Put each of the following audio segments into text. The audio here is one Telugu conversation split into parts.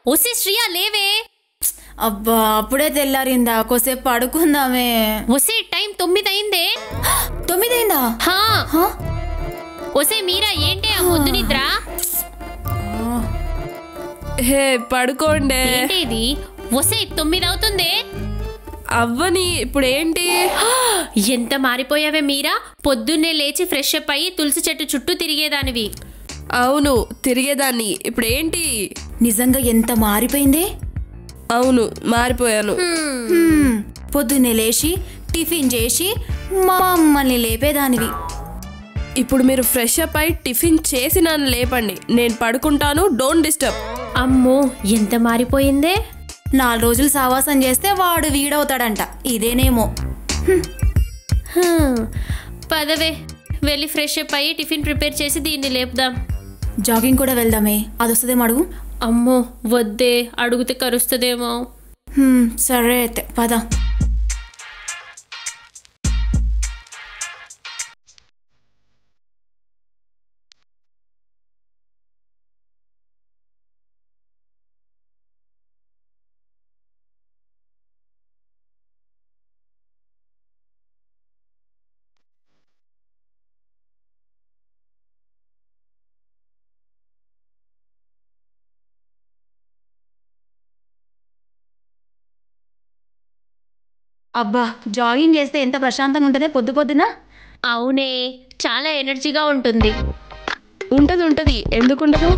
ఒసే శ్రియా లేవే. అబ్బా అప్పుడే తెల్లారిందా, కొద్దిసేపు పడుకుందామే. ఒసే టైం 9 అయిందే. 9 అయిందా? ఒసే మీరా ఏంటి ఆ పొద్దు నిద్ర? హే పడుకోండే. ఏంటిది? ఒసే 9 అవుతుంది. అవ్వని ఇప్పుడు ఏంటి? ఎంత మారిపోయావే మీరా. పొద్దున్నే లేచి ఫ్రెష్ అప్ అయ్యి తులసి చెట్టు చుట్టూ తిరిగేదానివి. అవును తిరిగేదాన్ని, ఇప్పుడు ఏంటి? నిజంగా ఎంత మారిపోయింది. అవును మారిపోయాను. పొద్దున్నే లేచి టిఫిన్ చేసి మమ్మల్ని లేపేదానివి. ఇప్పుడు మీరు ఫ్రెష్ అప్ అయి టిఫిన్ చేసి నన్ను లేపండి, నేను పడుకుంటాను. Don't disturb. అమ్మో ఎంత మారిపోయిందే. 4 రోజులు సావాసం చేస్తే వాడు వీడవుతాడంట. ఇదేనేమో. పదవే వెళ్ళి ఫ్రెష్ అప్ అయ్యి టిఫిన్ ప్రిపేర్ చేసి దీన్ని లేపుదాం. జాగింగ్ కూడా వెళ్దామే, అది వస్తుందేమో అడుగు. అమ్మో వద్దే, అడుగుతే కరుస్తుందేమో. సరే అయితే పద. అబ్బా జాగింగ్ చేస్తే ఎంత ప్రశాంతంగా ఉంటుందే పొద్దు పొద్దున. అవునే, చాలా ఎనర్జీగా ఉంటుంది. ఉంటది ఎందుకుండదు.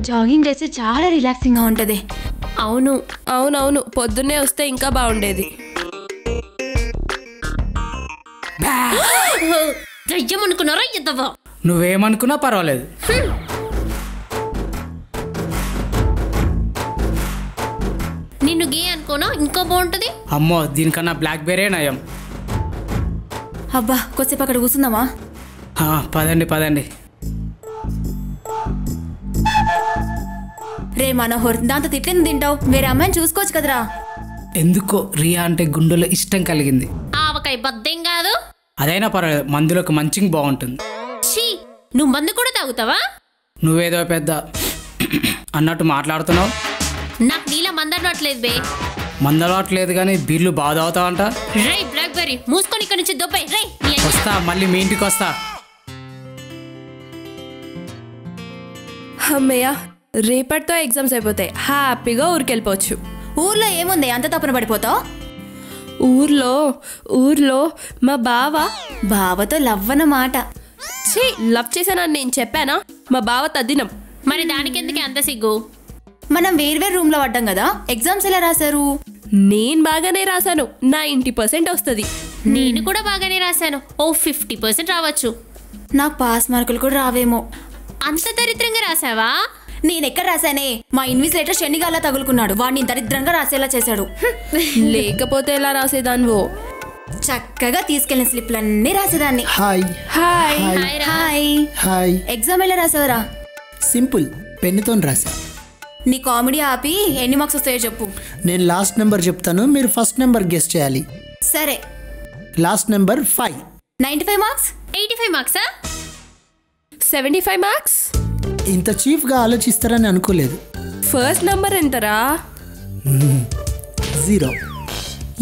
జాగింగ్ చేస్తే చాలా రిలాక్సింగ్గా ఉంటుంది. అవును అవునవును, పొద్దున్నే వస్తే ఇంకా బాగుండేది. దయ్యమనుకున్నారా ఎద్దవా? నువ్వేమనుకున్నా పర్వాలేదు. నిన్ను గే అనుకోనా ఇంకా బాగుంటుంది. అమ్మో దీనికన్నా బ్లాక్ బెర్రీ నయం. అబ్బా కొద్దిసేపు అక్కడ కూర్చుందామా? పదండి. రే మనోహర్, దాంతో తిట్లేని తింటావు, వేరే అమ్మాయిని చూసుకోవచ్చు కదరా. ఎందుకో రియా అంటే గుండెలో ఇష్టం కలిగింది. ఆవకాయ బద్దెం కాదు. అదైనా పర్వాలేదు, మందులోకి మంచిగా బాగుంటుంది. ఛీ, నువ్వు మందు కూడా తాగుతావా? నువ్వేదో పెద్ద అన్నట్టు మాట్లాడుతున్నావు. నాకు నీలా మందనట్లేదు బే. మందలవట్లేదు కానీ బీర్లు బాగా తాగుతావంట. రై బ్లాక్ బెర్రీ, మూసుకొని ఇక్కడ నుంచి దొబ్బై. రై వస్తా, మళ్ళీ మీ ఇంటికి వస్తా. అమ్మయ్య, రేపటితో ఎగ్జామ్స్ అయిపోతాయి, హ్యాపీగా ఊరికెళ్ళిపోవచ్చు. ఊర్లో ఏముంది అంత తప్పున పడిపోతావు? ఊర్లో మా బావతో లవ్వనమాట. ఛీ, లవ్ చేశానని నేను చెప్పానా? మా బావ తద్దినం. మరి దానికెందుకే అంత సిగ్గు? మనం వేర్వేరు రూమ్ లో పడ్డాం కదా. ఎగ్జామ్స్ ఎలా రాశారు? నేను బాగానే రాశాను, 90% వస్తుంది. నేను కూడా బాగానే రాశాను, 50% రావచ్చు. నాకు పాస్ మార్కులు కూడా రావేమో. అంత దరిద్రంగా రాసావా? నేనెక్కడ రాశానే, మా ఇన్విజిలేటర్ శనిగాలా తగులుకున్నాడు, వాడిని దరిద్రంగా రాసేలా చేశాడు. లేకపోతే ఎలా రాసేదాన్వో. చక్కగా తీసుకెళ్లిన స్లిప్లన్నీ రాసేదాన్ని. Hi hi hi. Hi. Exam ఎలా రాసావురా? సింపుల్, పెన్నుతో రాసా. నీ కామెడీ ఆపి ఎన్ని మార్క్స్ వస్తాయో చెప్పు. నేను లాస్ట్ నెంబర్ చెప్తాను, మీరు ఫస్ట్ నెంబర్ గెస్ చేయాలి. సరే. Last number 5. 95 మార్క్స్. 85 మార్క్సా? 75 మార్క్స్. ఇంత చీఫ్గా ఆలోచిస్తారని అనుకోలేదు. ఫస్ట్ నెంబర్ ఎంతరా? 0.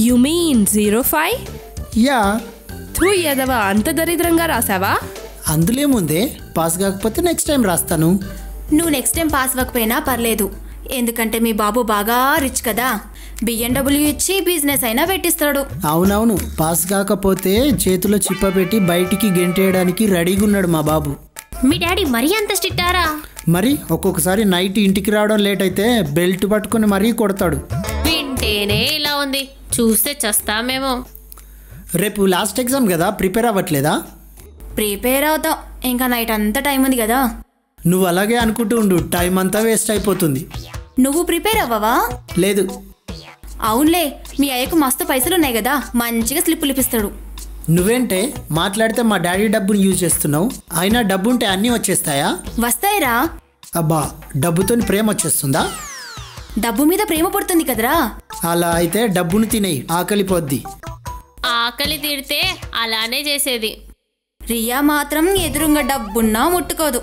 You mean 05? యా. తూ ఎదవా, అంత దరిద్రంగా రాసావా? అందులేముందే, పాస్ కాకపోతే నెక్స్ట్ టైం రాస్తాను. నువ్వు నెక్స్ట్ టైం పాస్ అవ్వకపోయినా పర్లేదు, ఎందుకంటే మీ బాబు బాగా రిచ్ కదా. BMW ఇచ్చి బిజినెస్ అయినా పెట్టిస్తాడు. అవునవును, పాస్ కాకపోతే చేతిలో చిప్ప పెట్టి బయటికి గెంటేయడానికి రెడీగా ఉన్నాడు మా బాబు. మీ డాడీ మరీ అంత స్ట్రిక్టారా? మరి ఒక్కొక్కసారి నైట్ ఇంటికి రావడం లేట్ అయితే బెల్ట్ పట్టుకుని మరీ కొడతాడు. వింటేనే ఇలా ఉంది, చూస్తే చస్తామేమో. రేపు లాస్ట్ ఎగ్జామ్ కదా, ప్రిపేర్ అవ్వట్లేదా? ప్రిపేర్ అవుతాం, ఇంకా నైట్ అంతా టైం ఉంది కదా. నువ్వు అలాగే అనుకుంటూ ఉండు, టైం అంతా వేస్ట్ అయిపోతుంది. నువ్వు ప్రిపేర్ అవ్వవా? లేదు. అవునులే, మీ అయ్యకు మస్తు పైసలు ఉన్నాయి కదా, మంచిగా స్లిప్పులు ఇప్పిస్తాడు. నువ్వేంటే మాట్లాడితే మా డాడీ డబ్బుని యూజ్ చేస్తున్నావు, అయినా డబ్బుంటే అన్నీ వచ్చేస్తాయా? వస్తాయిరా. అబ్బా, డబ్బుతో ప్రేమ వచ్చేస్తుందా? డబ్బు మీద ప్రేమ పడుతుంది కదరా. అలా అయితే డబ్బును తినేయి, ఆకలిపోద్ది. ఆకలి తీరితే అలానే చేసేది. రియా మాత్రం ఎదురుంగా డబ్బున్నా ముట్టుకోదు.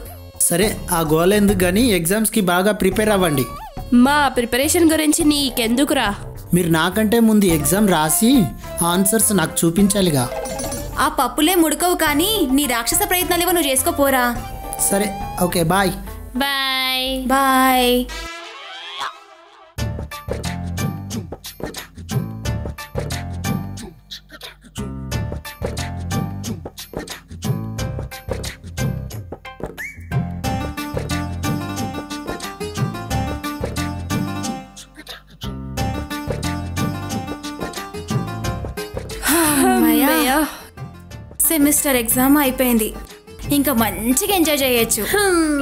సరే ఆ గోల ఎందుకు కానీ ఎగ్జామ్స్కి బాగా ప్రిపేర్ అవ్వండి. మా ప్రిపరేషన్ గురించి నీకెందుకురా? మీరు నాకంటే ముందు ఎగ్జామ్ రాసి ఆన్సర్స్ నాకు చూపించాలిగా. ఆ పప్పులే ముడకవు కానీ నీ రాక్షస ప్రయత్నాలేవో నువ్వు చేసుకోపోరా. సరే okay bye. Bye. Bye. Semester exam అయిపోయింది. ఇంకా మంచిగా ఎంజాయ్ చేయొచ్చు.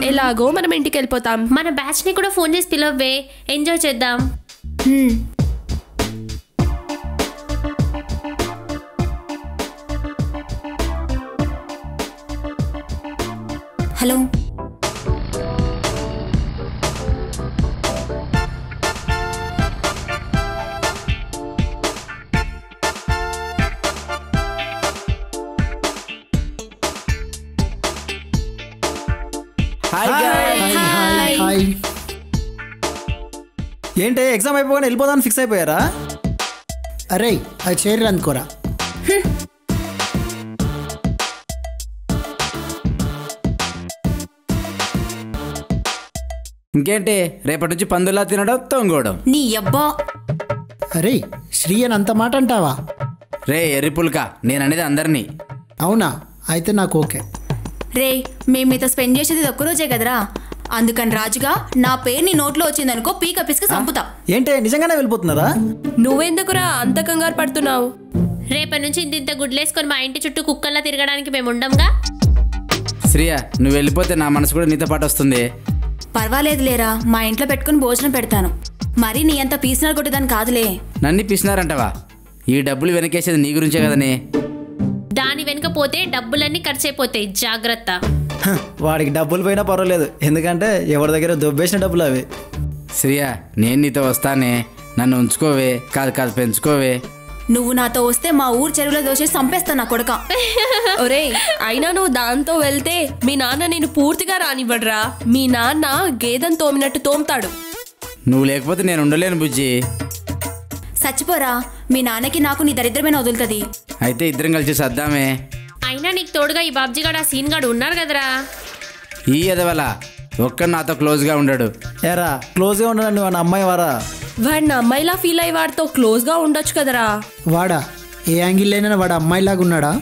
ఎలాగో మనం ఇంటికి వెళ్ళిపోతాం. మన బ్యాచ్ ని కూడా ఫోన్ చేసి పిలవే, ఎంజాయ్ చేద్దాం. Hello, hi. ఏంటి ఎగ్జామ్ అయిపోగానే వెళ్ళిపోదాన్ని ఫిక్స్ అయిపోయారా? అరే అది చైర్లు అనుకోరా. ఇంకేంటి రేపటి నుంచి పందులా తినడం తొంగోవడం. నీ అబ్బా. అరే శ్రీ అని అంత మాట అంటావా? రే ఎర్రిపుల్కా, నేననేది అందరినీ. అవునా, అయితే నాకు ఓకే. రే, మేము మీతో స్పెండ్ చేసేది ఒక్కరోజే కదరా, అందుకని రాజుగా నా పేరు నీ నోట్లో వచ్చిందనుకో పీక పిసికి చంపుతా. ఏంటి నిజంగానే వెళ్ళిపోతున్నారా? నువ్వెందుకురా అంత కంగారు పడుతున్నావు? రేపటి నుంచి ఇంత గుడ్లేసుకొని మా ఇంటి చుట్టూ కుక్కల్లా తిరగడానికి మేము ఉండంగా. శ్రీయా, నువ్వు వెళ్ళిపోతే నా మనసు కూడా నీతో పాటు వస్తుంది. పర్వాలేదు లేరా, మా ఇంట్లో పెట్టుకుని భోజనం పెడతాను. మరి నీ అంత పీసినారు కొట్టేదాన్ని కాదులే. నన్ను పిసినారంటవా? ఈ డబ్బులు వెనకేసేది నీ గురించే కదనే. దాని వెనుక పోతే డబ్బులన్నీ ఖర్చు అయిపోతాయి, జాగ్రత్త. వాడికి డబ్బులు పోయినా పర్వాలేదు, ఎందుకంటే ఎవరి దగ్గర దొబ్బేసిన డబ్బులు అవి. శ్రీయా, నేను నీతో వస్తానే, నన్ను ఉంచుకోవే. కాదు పెంచుకోవే. నువ్వు నాతో వస్తే మా ఊరు చెరువులో దోషేసి చంపేస్తా నా కొడక. ఒరే, అయినా నువ్వు దాంతో వెళ్తే మీ నాన్న నేను పూర్తిగా రానివ్వడరా. మీ నాన్న గేదెను తోమినట్టు తోముతాడు. నువ్వు లేకపోతే నేను ఉండలేను బుజ్జి. చచ్చిపోరా, మీ నాన్నకి నాకు నీ దరిద్రమైన వదులుతుంది. అయితే ఇద్దరం కలిసి సద్దామే. అయినా నీకు తోడుగా ఈ బాబ్జీ గాడు ఆ సీన్ గాడు ఉన్నారు కదరా. ఈ ఎదవల ఒక్క నాతో క్లోజ్గా ఉండడు. ఏరా క్లోజ్గా ఉండడు, నువ్వు నా అమ్మాయి వారా? వాడు నా అమ్మాయిలా ఫీల్ అయ్యి వాడితో క్లోజ్గా ఉండొచ్చు కదరా. వాడా ఏ యాంగిల్ అయినా వాడు అమ్మాయిలాగా ఉన్నాడా?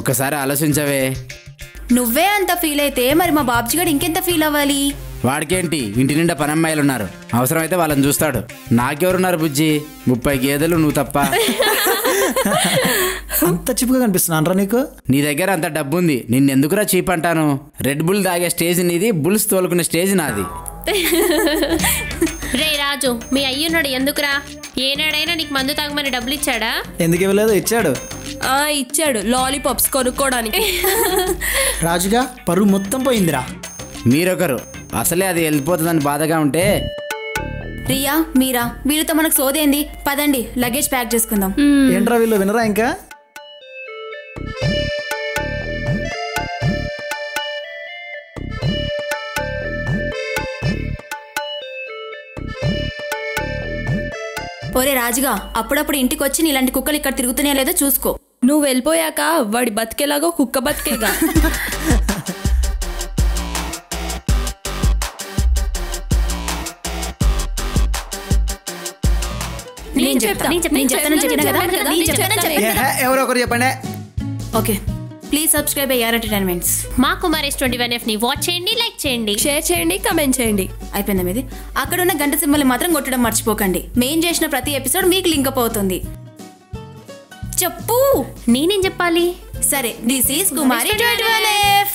ఒక్కసారి ఆలోచించవే. నువ్వే అంత ఫీల్ అయితే మరి మా బాబ్జీ గారు ఇంకెంత ఫీల్ అవ్వాలి? వాడికేంటి, ఇంటి నిండా పనమ్మాయిలు ఉన్నారు, అవసరమైతే వాళ్ళని చూస్తాడు. నాకెవరున్నారు బుజ్జి? 30 గేదెలు నువ్వు తప్ప. అంత చిప్పుగా కనిపిస్తున్నానరా నీకు? నీ దగ్గర అంత డబ్బు ఉంది, నిన్నెందుకురా చీప్ అంటాను? రెడ్ బుల్ తాగే స్టేజ్ నీది, బుల్స్ తోలుకునే స్టేజ్ నాది. రే రాజు, మీ అయ్యున్నాడు ఎందుకురా? ఏనాడైనా నీకు మందు తాగమని డబ్బులు ఇచ్చాడా? ఎందుకు ఇవ్వలేదు? ఇచ్చాడు. ఇచ్చాడు, లాలీపాప్స్ కొనుక్కోవడానికి. రాజుగా పరువు మొత్తం పోయిందిరా. మీరొకరు, అసలే అది వెళ్ళిపోతుందని బాధగా ఉంటే. రియా, మీరా, వీళ్ళతో మనకు సోదేంది? పదండి లగేజ్ ప్యాక్ చేసుకుందాం. ఏంట్రా వీళ్ళు వినరా ఇంకా? ఒరే రాజుగా, అప్పుడప్పుడు ఇంటికి వచ్చి ఇలాంటి కుక్కలు ఇక్కడ తిరుగుతున్నాయో లేదో చూసుకో. నువ్వు వెళ్ళిపోయాక వాడి బతికేలాగో కుక్క బతికేగా. ఎవరో ఒకరు చెప్పండి. Okay, please subscribe AR entertainments. మా కుమారేష్ 21F ని వాచ్ చేయండి, లైక్ చేయండి, షేర్ చేయండి, కమెంట్ చేయండి. అయిపోయిందా మీది? అక్కడ ఉన్న గంట సింబల్ మాత్రం కొట్టడం మర్చిపోకండి. మేం చేసిన ప్రతి ఎపిసోడ్ మీకు లింక్ అప్ అవుతుంది. చెప్పు. నేనేం చెప్పాలి? సరే, దిస్ ఈస్ కుమారి 21F.